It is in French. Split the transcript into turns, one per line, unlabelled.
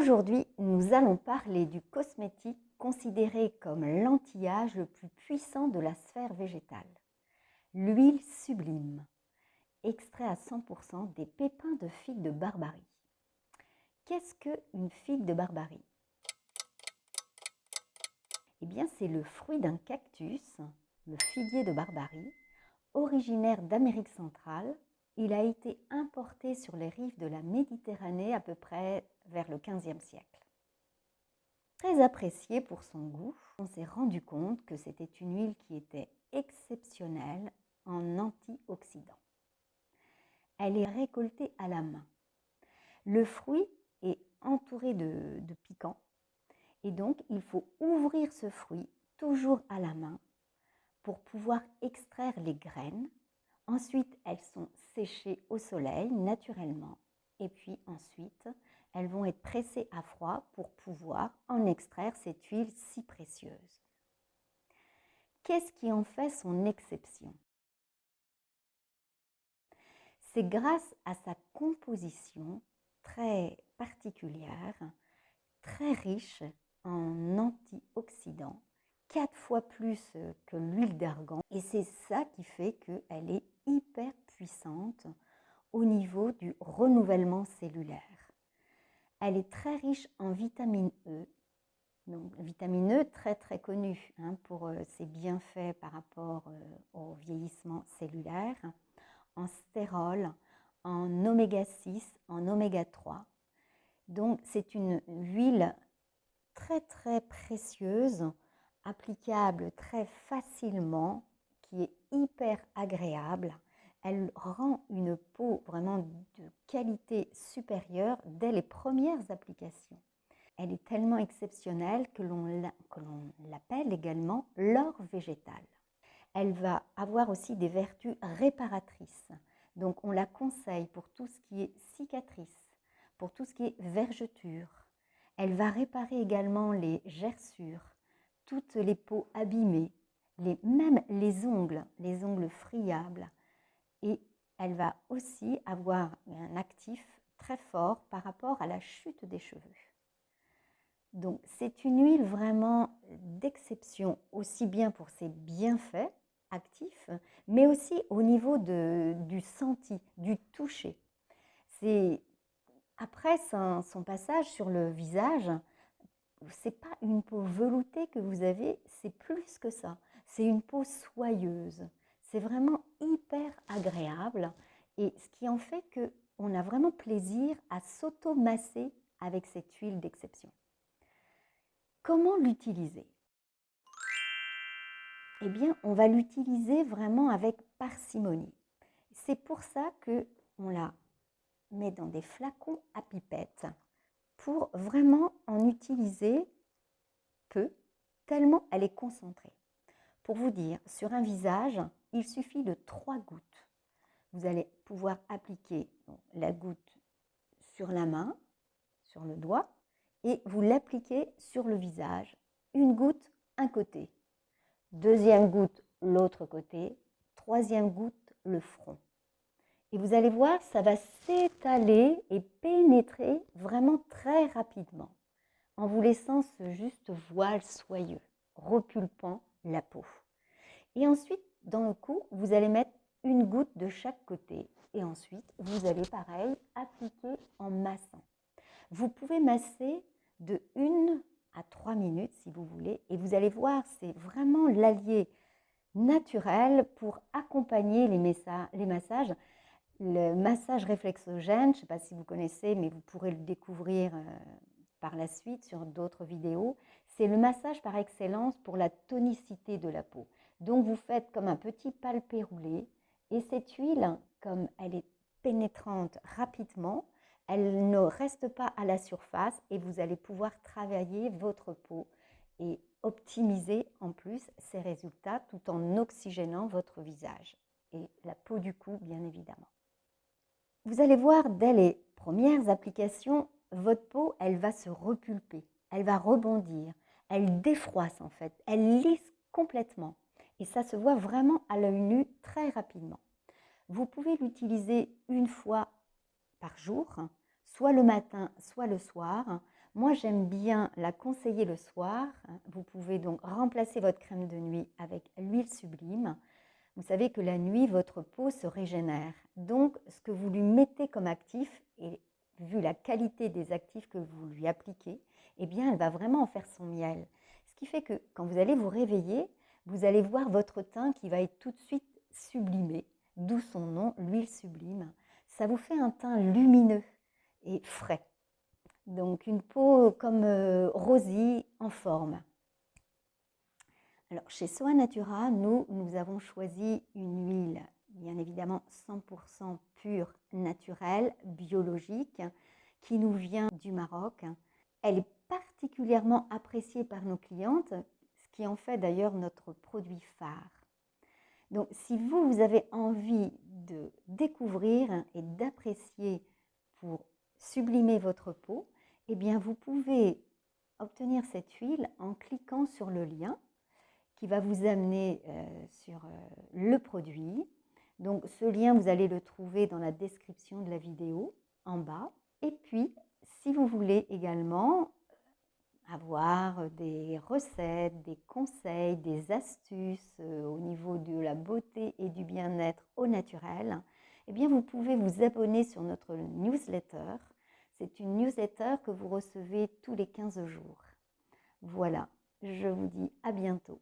Aujourd'hui, nous allons parler du cosmétique considéré comme l'anti-âge le plus puissant de la sphère végétale, l'huile sublime, extrait à 100% des pépins de figue de Barbarie. Qu'est-ce qu'une figue de Barbarie? Eh bien, c'est le fruit d'un cactus, le figuier de Barbarie, originaire d'Amérique centrale. Il a été importé sur les rives de la Méditerranée à peu près vers le XVe siècle. Très appréciée pour son goût, on s'est rendu compte que c'était une huile qui était exceptionnelle en antioxydants. Elle est récoltée à la main. Le fruit est entouré de piquants et donc il faut ouvrir ce fruit toujours à la main pour pouvoir extraire les graines. Ensuite, elles sont séchées au soleil naturellement et puis ensuite, elles vont être pressées à froid pour pouvoir en extraire cette huile si précieuse. Qu'est-ce qui en fait son exception? C'est grâce à sa composition très particulière, très riche en antioxydants, 4 fois plus que l'huile d'argan. Et c'est ça qui fait qu'elle est hyper puissante au niveau du renouvellement cellulaire. Elle est très riche en vitamine E, donc vitamine E très connue pour ses bienfaits par rapport au vieillissement cellulaire, en stérol, en oméga 6, en oméga 3. Donc c'est une huile très précieuse, applicable très facilement, qui est hyper agréable. Elle rend une peau vraiment de qualité supérieure dès les premières applications. Elle est tellement exceptionnelle que l'on l'appelle également l'or végétal. Elle va avoir aussi des vertus réparatrices. Donc on la conseille pour tout ce qui est cicatrices, pour tout ce qui est vergetures. Elle va réparer également les gerçures, toutes les peaux abîmées, même les ongles friables. Et elle va aussi avoir un actif très fort par rapport à la chute des cheveux. Donc c'est une huile vraiment d'exception, aussi bien pour ses bienfaits actifs, mais aussi au niveau du senti, du toucher. Après son passage sur le visage, c'est pas une peau veloutée que vous avez, c'est plus que ça. C'est une peau soyeuse. C'est vraiment hyper agréable et ce qui en fait qu'on a vraiment plaisir à s'auto-masser avec cette huile d'exception. Comment l'utiliser? Eh bien, on va l'utiliser vraiment avec parcimonie. C'est pour ça qu'on la met dans des flacons à pipette pour vraiment en utiliser peu, tellement elle est concentrée. Pour vous dire, sur un visage, il suffit de 3 gouttes. Vous allez pouvoir appliquer la goutte sur la main, sur le doigt, et vous l'appliquez sur le visage. Une goutte, un côté. Deuxième goutte, l'autre côté. Troisième goutte, le front. Et vous allez voir, ça va s'étaler et pénétrer vraiment très rapidement, en vous laissant ce juste voile soyeux, repulpant la peau. Et ensuite, dans le cou, vous allez mettre une goutte de chaque côté. Et ensuite, vous allez, pareil, appliquer en massant. Vous pouvez masser de 1 à 3 minutes si vous voulez. Et vous allez voir, c'est vraiment l'allié naturel pour accompagner les massages. Le massage réflexogène, je ne sais pas si vous connaissez, mais vous pourrez le découvrir par la suite sur d'autres vidéos. C'est le massage par excellence pour la tonicité de la peau. Donc vous faites comme un petit palpé roulé et cette huile, comme elle est pénétrante rapidement, elle ne reste pas à la surface et vous allez pouvoir travailler votre peau et optimiser en plus ses résultats tout en oxygénant votre visage et la peau du cou bien évidemment. Vous allez voir dès les premières applications, votre peau, elle va se repulper, elle va rebondir, elle défroisse en fait, elle lisse complètement. Et ça se voit vraiment à l'œil nu très rapidement. Vous pouvez l'utiliser une fois par jour, soit le matin, soit le soir. Moi, j'aime bien la conseiller le soir. Vous pouvez donc remplacer votre crème de nuit avec l'huile Sublime. Vous savez que la nuit, votre peau se régénère. Donc, ce que vous lui mettez comme actif, et vu la qualité des actifs que vous lui appliquez, eh bien, elle va vraiment en faire son miel. Ce qui fait que quand vous allez vous réveiller, vous allez voir votre teint qui va être tout de suite sublimé, d'où son nom, l'huile Sublime. Ça vous fait un teint lumineux et frais. Donc, une peau comme rosée en forme. Alors, chez Soa Natura, nous avons choisi une huile, bien évidemment 100% pure, naturelle, biologique, qui nous vient du Maroc. Elle est particulièrement appréciée par nos clientes, ce qui en fait d'ailleurs notre produit phare. Donc, si vous avez envie de découvrir et d'apprécier pour sublimer votre peau, eh bien, vous pouvez obtenir cette huile en cliquant sur le lien qui va vous amener sur le produit. Donc ce lien, vous allez le trouver dans la description de la vidéo en bas. Et puis, si vous voulez également avoir des recettes, des conseils, des astuces au niveau de la beauté et du bien-être au naturel, eh bien vous pouvez vous abonner sur notre newsletter. C'est une newsletter que vous recevez tous les 15 jours. Voilà, je vous dis à bientôt.